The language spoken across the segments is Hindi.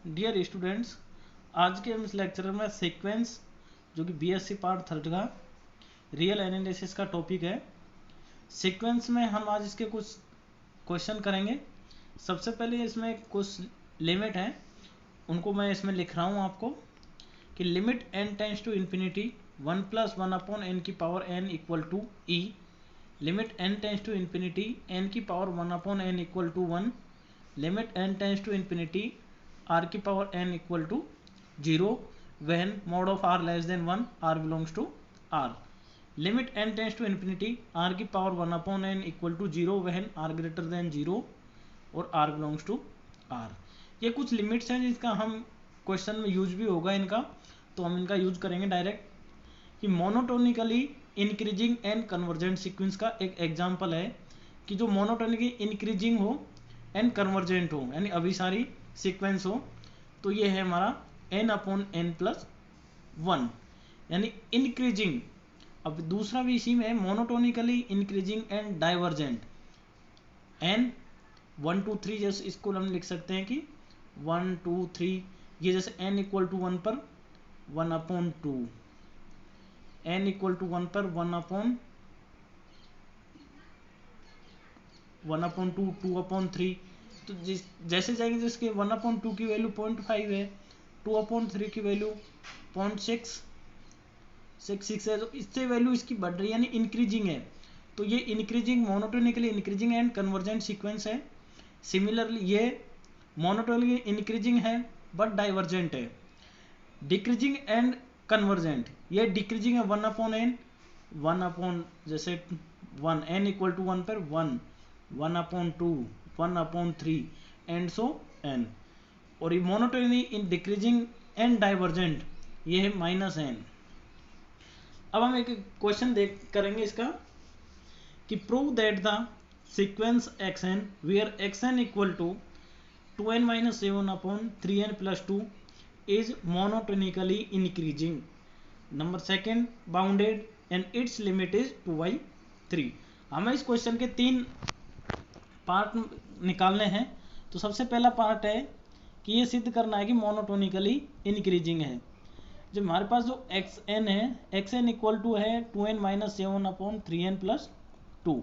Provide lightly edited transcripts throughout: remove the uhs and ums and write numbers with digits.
डियर स्टूडेंट्स, आज के हम इस लेक्चर में सीक्वेंस जो कि बीएससी पार्ट थर्ड का रियल एनालिसिस का टॉपिक है। सीक्वेंस में हम आज इसके कुछ क्वेश्चन करेंगे। सबसे पहले इसमें कुछ लिमिट हैं, उनको मैं इसमें लिख रहा हूँ आपको कि limit n tends to infinity 1 + 1 upon n की power n equal to E, limit n tends to infinity n की power 1 upon n equal to 1, limit n tends to infinity r की power n equal to 0 when mod of r less than 1 r belongs to r, limit n tends to infinity r की power 1 upon n equal to 0 when r greater than 0 और r belongs to r। ये कुछ लिमिट्स हैं जिसका हम क्वेश्चन में यूज भी होगा इनका, तो हम इनका यूज करेंगे डायरेक्ट। कि monotonically increasing and convergent sequence का एक एग्जांपल है कि जो मोनोटोनिकली इंक्रीजिंग हो एंड कन्वर्जेंट हो, यानी अभिसारी सीक्वेंस हो, तो ये है हमारा n अपॉन n प्लस 1, यानी इंक्रीजिंग। अब दूसरा भी इसी में monotonically increasing and divergent n 1 2 3, जैसे इसको हम लिख सकते हैं कि 1 2 3, ये जैसे n इक्वल टू 1 पर 1 अपॉन 2, n इक्वल टू 1 पर 1 अपॉन 2 2 अपॉन 3, तो जैसे जाएंगे जिसके 1 अपॉन 2 की वैल्यू 0.5 है, 2 अपॉन 3 की वैल्यू 0.666 है, तो इससे वैल्यू इसकी बढ़ रही है, यानी इंक्रीजिंग है। तो ये increasing monotonically increasing and convergent sequence है। सिमिलरली ये मोनोटोनिकली इंक्रीजिंग है बट डाइवर्जेंट है। डिक्रीजिंग एंड कन्वर्जेंट, ये डिक्रीजिंग है 1 अपॉन n, 1 अपॉन जैसे 1 n इक्वल टू 1 पर 1, 1 upon 2, 1 upon 3 and so n। और ये monotony in decreasing and divergent ये है -n। अब हम एक क्वेश्चन करेंगे इसका कि prove that the sequence xn where xn equal to 2n - 7 upon 3n + 2 is monotonically increasing. Number second bounded and its limit is 2/3। हमें इस क्वेश्चन के 3 पार्ट निकालने हैं। तो सबसे पहला पार्ट है कि ये सिद्ध करना है कि मोनोटोनिकली इंक्रीजिंग है। जो हमारे पास जो xn है, xn इक्वल टू है 2n - 7 upon 3n + 2।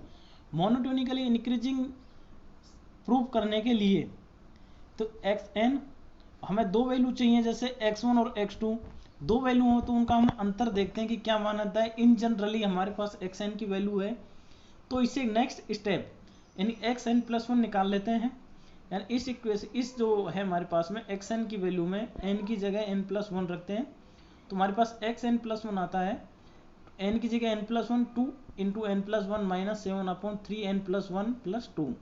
Monotonically increasing prove करने के लिए तो xn हमें दो वैल्यू चाहिए, जैसे x1 और x2 दो वैल्यू हो तो उनका हम अंतर देखते हैं कि क्या मान आता है। इन जनरली हमारे पास xn की वैल्यू है, तो इससे नेक्स्ट स्टेप यानी xn + 1 निकाल लेते हैं। यानी इस इक्वेशन इस जो है हमारे पास में xn की वैल्यू में n की जगह n + 1 रखते हैं, तो हमारे पास xn + 1 आता है। n की जगह n + 1 2 into n + 1 - 7 upon 3n + 1 + 2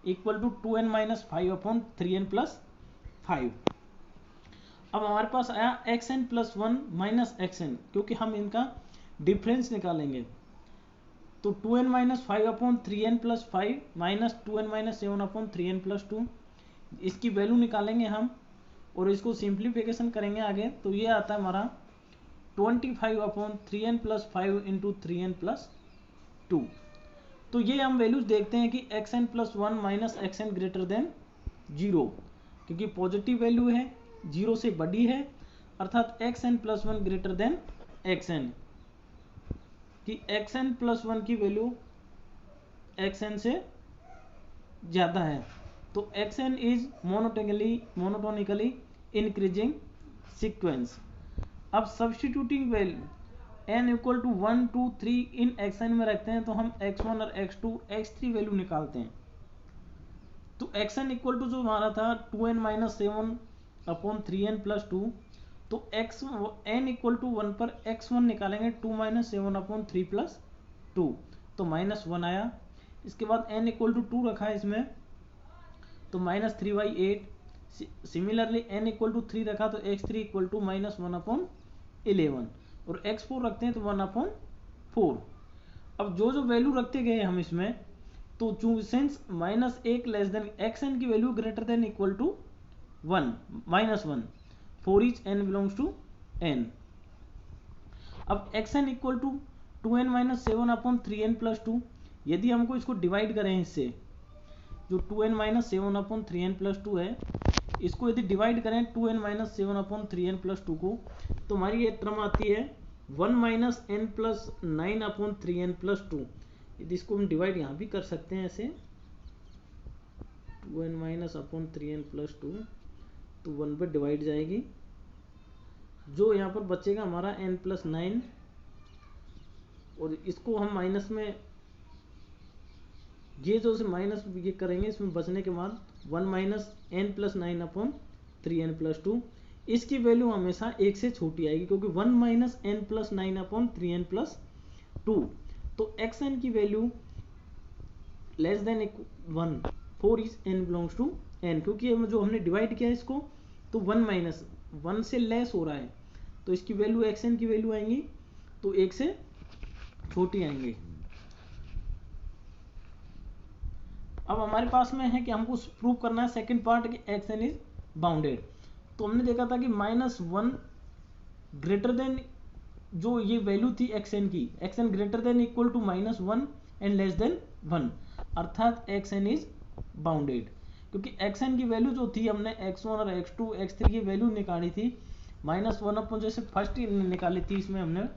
equal to 2n - 5 upon 3n + 5। अब हमारे पास आया xn + 1 - xn, क्योंकि हम इनका डिफरेंस निकालेंगे। तो 2n - 5 upon 3n + 5 minus 2n - 7 upon 3n + 2, इसकी वैल्यू निकालेंगे हम और इसको सिंप्लीफिकेशन करेंगे आगे। तो ये आता है हमारा 25 अपॉन 3n + 5 इंटू 3n + 2। तो ये हम वैल्यूज देखते हैं कि xn + 1 - xn ग्रेटर देन 0, क्योंकि पॉजिटिव वैल्यू है, 0 से बड़ी है, अर्थात xn + 1 ग्रेटर देन xn, कि xn + 1 की वैल्यू xn से ज़्यादा है। तो xn is monotonically increasing sequence. अब substituting value n equal to 1 2 3 in xn में रखते हैं, तो हम x1 और x2 x3 वैल्यू निकालते हैं। तो xn इक्वल टू जो हमारा था 2n - 7 अपॉन 3n + 2, तो n इक्वल टू 1 पर x1 निकालेंगे 2 - 7 अपॉन 3 + 2, तो -1 आया। इसके बाद n इक्वल टू 2 रखा है इसमें, तो -3/8। सिमिलरली n इक्वल टू 3 रखा, तो x3 इक्वल टू -1 अपॉन 11, और x4 रखते हैं तो 1 अपॉन 4। अब जो जो वैल्यू रखते गए हम इसमें, तो सिंस -1 लेस देन xn की value greater than equal to 1 -1 for each n belongs to n। अब xn equal to 2n - 7 upon 3n + 2, यदि हमको इसको डिवाइड करें इससे, जो 2n - 7 अपॉन 3n + 2 है, इसको यदि डिवाइड करें 2n minus 7 upon 3n plus 2 को, तो हमारी ये टर्म आती है 1 minus n plus 9 upon 3n plus 2। यदि इसको हम डिवाइड यहाँ भी कर सकते हैं ऐसे 2n minus upon 3n plus 2, तो 1 पे डिवाइड जाएगी, जो यहाँ पर बचेगा हमारा n प्लस 9, और इसको हम माइनस में ये जो से माइनस ये करेंगे, इसमें बचने के बाद 1 minus n plus 9 upon 3n plus 2, इसकी वैल्यू हमेशा 1 से छोटी आएगी, क्योंकि 1 minus n plus 9 upon 3n plus 2, तो xn की value less than 1 for is n belongs to n, क्योंकि जो हमने डिवाइड किया इसको तो 1 माइनस 1 से लेस हो रहा है, तो इसकी वैल्यू xn की वैल्यू आएंगी तो 1 से छोटी आएंगी। अब हमारे पास में है कि हमको प्रूव करना है सेकंड पार्ट कि xn इज बाउंडेड। तो हमने देखा था कि -1 ग्रेटर देन जो ये वैल्यू थी xn की, xn greater than equal to -1 and less than 1, अर्थात xn इज बाउंडेड, क्योंकि xn की वैल्यू जो थी हमने x1 और x2 x3 की वैल्यू निकाली थी -1 अपॉन, जैसे फर्स्ट निकाली थी इसमें हमने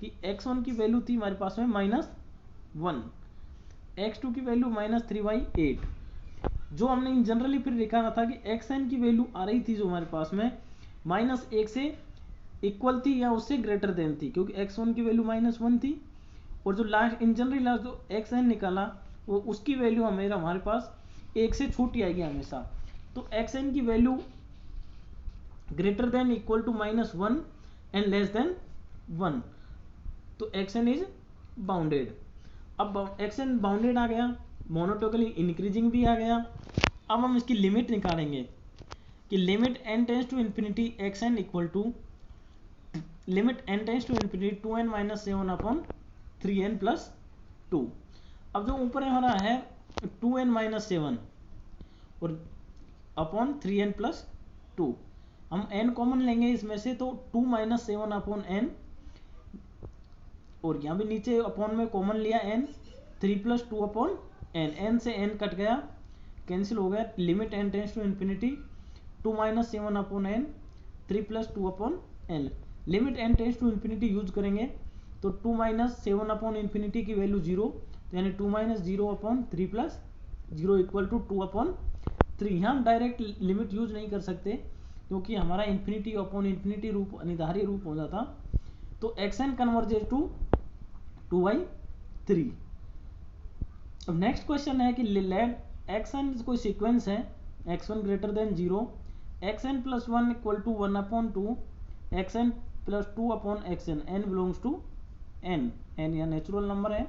कि x1 की वैल्यू थी हमारे पास में -1, x2 की वैल्यू -3/8, जो हमने जनरली फिर देखा था कि xn की वैल्यू आ रही थी जो हमारे पास में -1 से इक्वल थी या उससे ग्रेटर देन थी, क्योंकि x1 की वैल्यू -1 थी, और जो लास्ट इन जनरली लास्ट जो xn निकाला वो उसकी वैल्यू हमारे पास 1 से छोटी आएगी हमेशा। तो xn की value greater than equal to -1 and less than 1, तो xn इज बाउंडेड। अब xn बाउंडेड आ गया, मोनोटोनिकली इंक्रीजिंग भी आ गया। अब हम इसकी लिमिट निकालेंगे कि limit n tends to infinity xn equal to limit n tends to infinity 2n minus 7 upon 3n plus 2। अब जो ऊपर हमारा है 2n माइनस 7 और अपॉन 3n प्लस 2, हम n कॉमन लेंगे इसमें से, तो 2 माइनस 7 अपॉन n, और यहाँ भी नीचे अपॉन में कॉमन लिया n, 3 plus 2 upon n, n से n कट गया, कैंसिल हो गया, limit n tends to infinity 2 minus 7 upon n 3 plus 2 upon n। Limit n tends to infinity use करेंगे तो 2 माइनस 7 अपॉन इन्फिनिटी की वैल्यू 0, तो यानी 2 minus 0 upon 3 plus 0 equal to 2 upon 3। यहाँ हम डायरेक्ट लिमिट यूज नहीं कर सकते क्योंकि हमारा इन्फिनिटी अपॉन इन्फिनिटी रूप अनिवार्य रूप हो जाता, तो xn कन्वर्जेस टू 2/3। अब नेक्स्ट क्वेश्चन है कि लेट xn कोई सीक्वेंस है, x1 greater than 0, xn plus 1 equal to 1 upon 2, xn plus 2 upon xn, n belongs to n, n या नेचुरल नंबर है,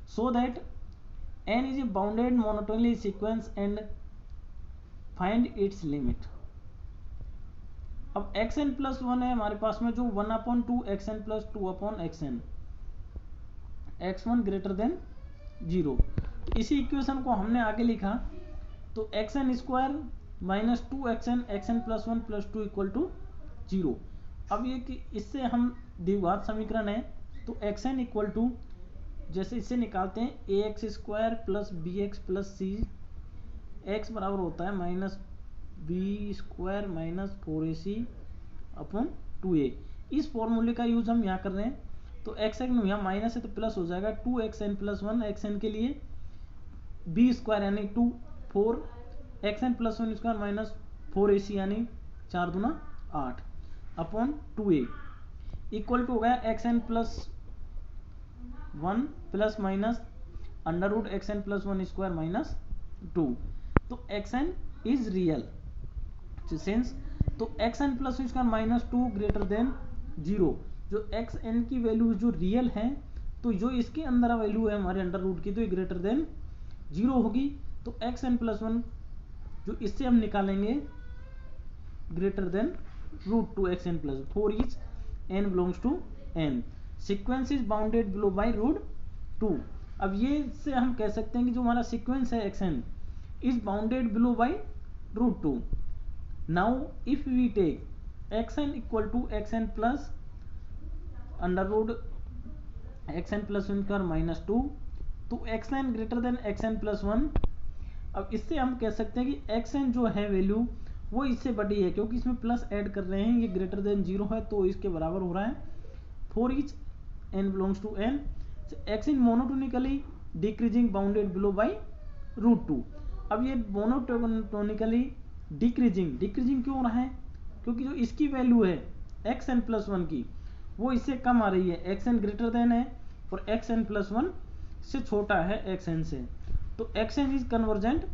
so that n is a bounded monotonically sequence and find its limit. अब xn प्लस 1 है हमारे पास में जो 1 upon 2 xn plus 2 upon xn, x1 greater than 0, तो इसी इक्वेशन को हमने आगे लिखा तो xn square minus 2 xn plus 1 plus 2 equal to 0। अब ये कि इससे हम द्विघात समीकरण है, तो xn इक्वल टू जैसे इससे निकालते हैं ax square plus bx plus c, x बराबर होता है minus B square minus 4ac upon 2a। इस फॉर्मूले का यूज हम यहाँ कर रहे हैं, तो xn यहाँ माइनस है तो प्लस हो जाएगा 2xn प्लस 1 xn के लिए, बी स्क्वायर यानी 2 4 xn plus 1 square minus 4ac यानी 4 दूना 8 अपॉन 2a इक्वल टू हो गया xn plus 1 plus minus under root xn plus 1 square minus 2, तो xn इज रियल सिंस, तो xn plus square minus 2 greater than 0, जो xn की वैल्यू जो रियल है, तो जो इसके अंदर वैल्यू है हमारे अंडर रूट की, तो ये ग्रेटर देन 0 होगी, तो xn प्लस 1 जो इससे हम निकालेंगे greater than root 2 xn plus 4 is n belongs to n, sequence is bounded below by root 2। अब ये से हम कह सकते हैं कि जो हमारा सीक्वेंस है xn is bounded below by root 2। Now if we take xn equal to xn plus under root xn plus 1 square minus 2, तो xn greater than xn plus 1। अब इससे हम कह सकते हैं कि xn जो है वैल्यू वो इससे बड़ी है, क्योंकि इसमें प्लस ऐड कर रहे हैं, ये ग्रेटर देन 0 है तो इसके बराबर हो रहा है। For each n belongs to n, x in monotonically decreasing bounded below by √2। अब ये मोनोटोनिकली डिक्रीजिंग क्यों हो रहा है, क्योंकि जो इसकी वैल्यू है xn+1 की वो इससे कम आ रही है, xn ग्रेटर देन है और xn+1 से छोटा है xn से। तो xn is convergent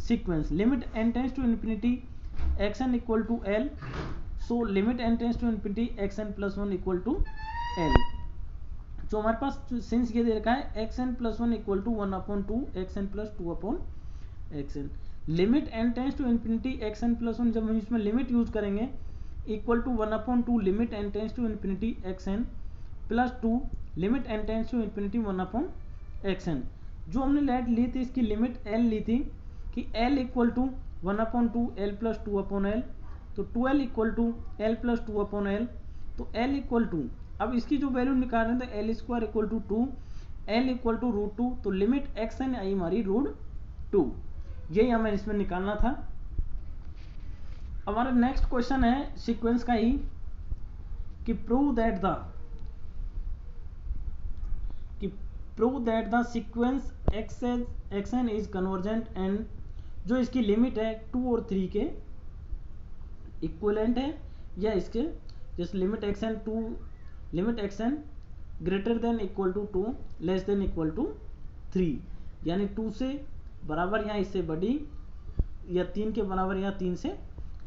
sequence. Limit n tends to infinity xn equal to l, so limit n tends to infinity xn+1 equal to l। जो हमारे पास सिंस ये दे रखा है xn+1 equal to 1/2 xn+2/xn। Limit n tends to infinity xn+1, जब हम इसमें लिमिट यूज करेंगे equal to 1/2 limit n tends to infinity xn plus 2 limit n tends to infinity 1/xn। जो हमने लेट ली थी इसकी लिमिट l ली थी कि l equal to 1/2 l plus 2/l, तो 2l equal to l plus 2/l, तो l इक्वल टू, अब इसकी जो वैल्यू निकाल रहे थे l square equal to 2, l equal to √2, तो लिमिट xn आई हमारी √2। यही हमें इसमें निकालना था। हमारा नेक्स्ट क्वेश्चन है सीक्वेंस का ही कि prove that the sequence xn is convergent and जो इसकी लिमिट है 2 और 3 के इक्विवेलेंट है, या इसके जैसे limit xn greater than equal to 2 less than equal to 3, यानी 2 से बराबर या इससे बड़ी, या 3 के बराबर या 3 से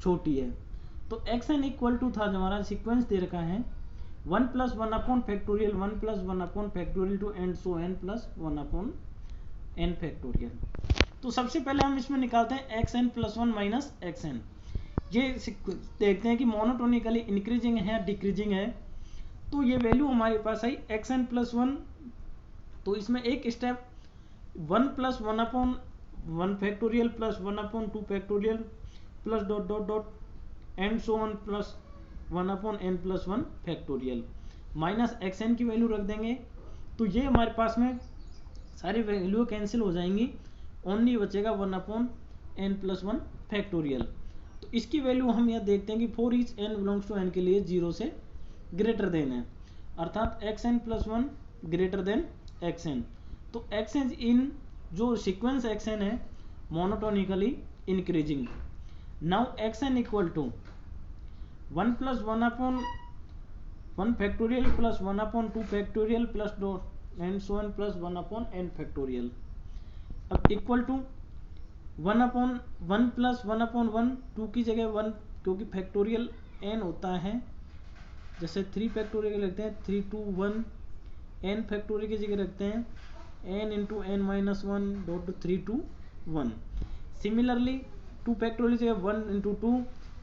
छोटी है। तो xn इक्वल टू था, जो हमारा सीक्वेंस दे रखा है 1 + 1/(1 + 1/(2) एंड सो n + 1/n। तो सबसे पहले हम इसमें निकालते हैं xn+1 - xn। ये देखते हैं कि मोनोटोनिकली इंक्रीजिंग है या डिक्रीजिंग है। तो ये वैल्यू हमारे पास आई xn+1, तो इसमें एक step 1 + 1/(1) plus 1/2 plus dot dot dot and so on plus 1/n+1 minus xn की वैल्यू रख देंगे। तो ये हमारे पास में सारी वैल्यू कैंसिल हो जाएंगी, ओनली बचेगा 1/n+1। तो इसकी वैल्यू हम यह देखते हैं कि for each n belongs to n के लिए 0 से ग्रेटर देन है, अर्थात xn+1 ग्रेटर देन xn। तो xn इन जो सीक्वेंस xn है monotonically increasing. Now xn equal to 1 + 1/(1) plus 1/2 plus dot and so on plus 1/n। अब इक्वल टू 1/1 प्लस 1/1, 2 की जगह 1, क्योंकि फैक्टोरियल n होता है, जैसे 3 फैक्टोरियल रखते हैं 3 2 1, n फैक्टोरियल की जगह रखते हैं n × n-1 dot 3 2 1। Similarly 2 factorial की जगह 1 × 2,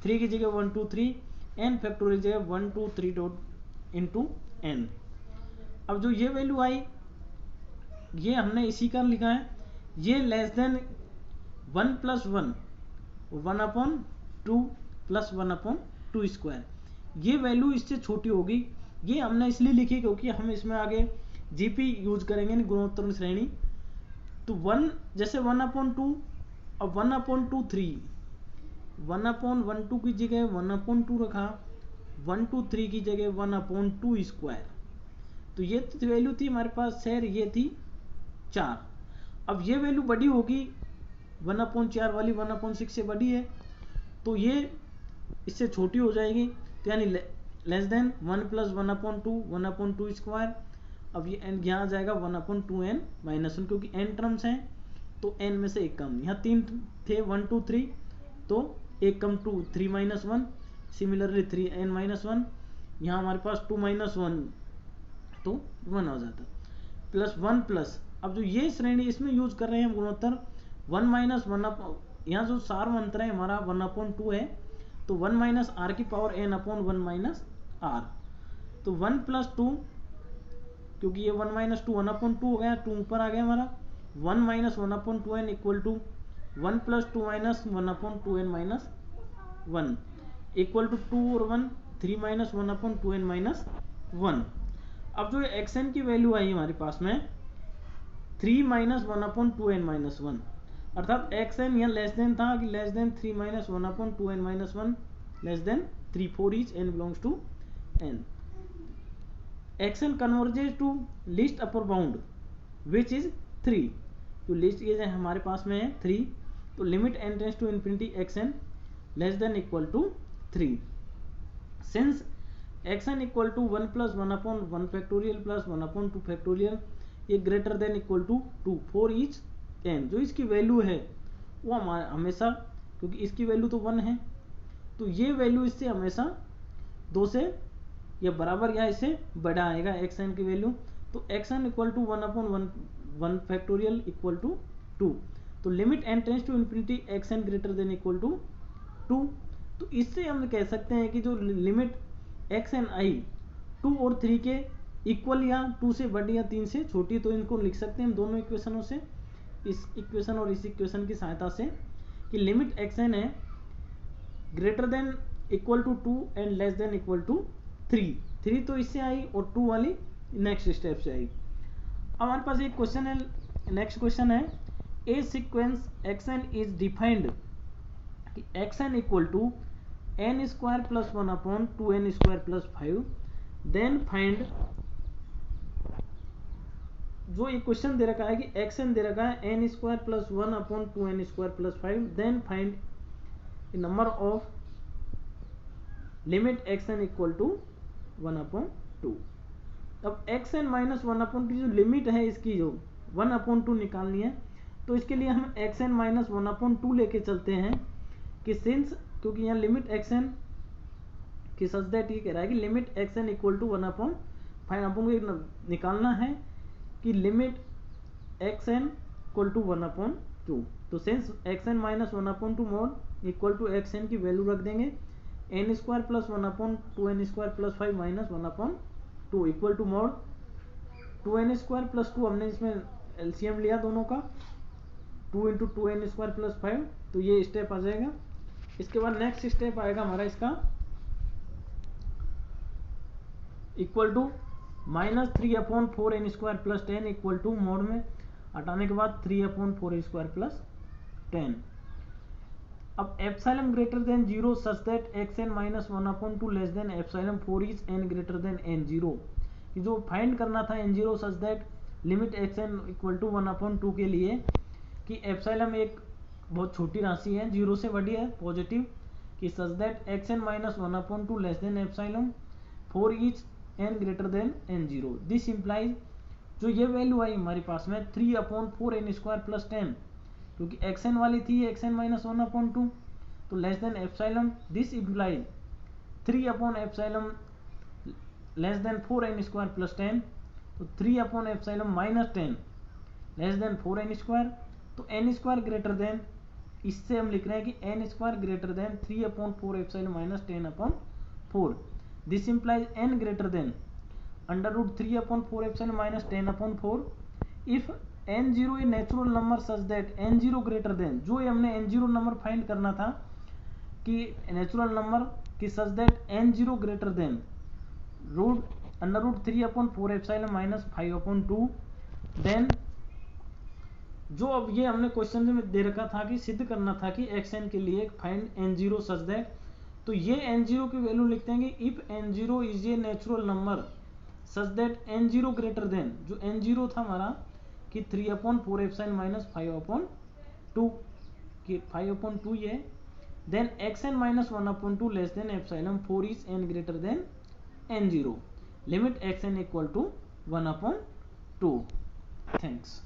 3 की जगह 1 2 3, n फैक्टोरियल की जगह 1 2 3 डॉट इंटू n। अब जो ये वैल्यू आई ये हमने इसी का लिखा है, ये लेस देन 1 + 1 1/2 प्लस 1/2 स्क्वायर, ये वैल्यू इससे छोटी होगी। ये हमने इसलिए लिखी क्योंकि हम इसमें आगे जीपी यूज करेंगे गुणोत्तर श्रेणी। तो 1 जैसे 1/2 और 1/2 3, 1/12 की जगह 1/2 रखा, 1 2 3 की जगह 1/2 स्क्वायर। तो ये वैल्यू थी हमारे पास सर, ये थी 4। अब ये वैल्यू बड़ी होगी 1/4 वाली 1/6 से बड़ी है, तो ये इससे छोटी हो जाएगी, तो यानी लेस देन 1 + 1/2 स्क्वायर। अब ये n यहाँ आ जाएगा 1/2n-1, क्योंकि n टर्म्स हैं तो n में से एक कम, यहाँ 3 थे 1 2 3, तो एक कम 2 3 - 1, सिमिलरली 3n-1, यहाँ हमारे पास 2 - 1 तो 1 हो जाता, प्लस 1 प्लस। अब जो ये श्रेणी इसमें यूज कर रहे हैं हम गुणोत्तर 1 - 1, यहाँ जो सार्वअंतर है हमारा 1/2 है, तो 1 - r की पावर n/1 - r, तो 1 + 2, क्योंकि ये 1 - 2 1/2 हो गया, 2 ऊपर आ गया हमारा, 1 - 1/2n equal to 1 + 2 - 1/2n - 1 equal to 2 और 1 3 - 1/2n - 1। अब जो xn की वैल्यू आई हमारे पास में 3 - 1/2n - 1, अर्थात एक्स एन यहाँ लेस देन था कि less than 3 minus 1 upon 2 n minus 1 less than 3 4 each n belongs to n. X n converges to least upper bound which is 3. जो लीस्ट ये हमारे पास में है 3, तो limit n tends to infinity x n less than equal to 3. Since x n equal to 1 plus 1 upon 1 factorial plus 1 upon 2 factorial ये greater than equal to 2 4 each n. जो इसकी वैल्यू है वो हमेशा, क्योंकि इसकी वैल्यू तो 1 है, तो ये वैल्यू इससे हमेशा 2 से या बराबर या इससे बड़ा आएगा एक्स एन की वैल्यू. तो x n equal to 1 upon 1 factorial equal to 2. तो limit n tends to infinity x n greater than equal to 2. तो इससे हम कह सकते हैं कि जो लिमिट एक्स एन आई 2 और 3 के इक्वल या 2 से बड़ी या 3 से छोटी, तो इनको लिख सकते हैं हम दोनों इक्वेशनों से, इस इक्वेशन और इस इक्वेशन की सहायता से, कि लिमिट एक्स एन है greater than equal to 2 and less than equal to 3. 3 तो इससे आई और 2 वाली नेक्स्ट स्टेप से आई. अब हमारे पास एक क्वेश्चन है, नेक्स्ट क्वेश्चन है, a sequence x n is defined कि x n equal to n square plus 1 upon 2 n square plus 5 then find. जो ये क्वेश्चन दे रखा है कि एक्स एन दे रखा है n square plus 1 upon 2 n square plus 5 then find number of limit x n equal to 1 upon 2. अब एक्स एन माइनस 1 अपॉन 2 जो लिमिट है इसकी जो 1 अपॉन 2 निकालनी है, तो इसके लिए हम एक्स एन माइनस 1 अपॉन 2 लेके चलते हैं कि सिंस, क्योंकि यहाँ लिमिट एक्स एन की सच दैट ये कह रहा है कि limit x n equal to 1 upon 5 upon को निकालना है कि limit x n equal to 1 upon 2. तो since x n minus 1 upon 2 mod equal to x n की वैल्यू रख देंगे n square plus 1 upon 2 n square plus 5 minus 1 upon 2 equal to mod 2 n square plus 2, हमने इसमें एलसीएम लिया दोनों का, 2 इंटू 2 एन स्क्वायर प्लस 5, तो ये स्टेप आ जाएगा. इसके बाद नेक्स्ट स्टेप आएगा हमारा इसका equal to minus 3 upon 4 n square plus 10 equal to mod में हटाने के बाद 3 अपॉन 4 एन स्क्वायर प्लस 10. अब epsilon greater than 0 such that x n minus 1 upon 2 less than epsilon 4 is n greater than n 0. जो फाइंड करना था n 0 such that limit x n equal to 1 upon 2 के लिए कि एप्सिलॉन एक बहुत छोटी राशि है, 0 से बड़ी है, पॉजिटिव, कि such that x n minus 1 upon 2 less than epsilon 4 is n greater than n 0. This implies जो ये वैल्यू आई हमारे पास में 3 अपॉन 4 एन स्क्वायर प्लस 10, क्योंकि एक्स एन वाली थी एक्स एन माइनस 1 अपॉन 2, तो less than epsilon. This implies 3 upon epsilon less than 4 n square plus 10, तो 3 upon epsilon minus 10 less than 4 n square. तो एन स्क्वायर ग्रेटर देन, इससे हम लिख रहे हैं कि n square greater than 3 upon 4 epsilon minus 10 upon 4. This implies n greater than under root 3 upon 4 epsilon minus 10 upon 4 if n0 a natural number such that n0 greater then, जो हमने n0 नंबर फाइंड करना था कि नेचुरल नंबर की such that n0 greater than root under root 3 upon 4 epsilon minus 5 upon 2. Then जो अब ये हमने क्वेश्चन में दे रखा था कि सिद्ध करना था कि एक्स एन के लिए फाइंड n0 सच दैट, तो ये n0 की वैल्यू लिखते हैं कि if n0 is a natural number such that n0 greater then, जो n0 था हमारा कि 3 अपॉन 4 एप्सिलॉन माइनस 5 अपॉन 2, कि 5 अपॉन 2 ये, then x n minus 1 upon 2 less than epsilon 4 is n greater than n0, limit x n equal to 1 upon 2. Thanks.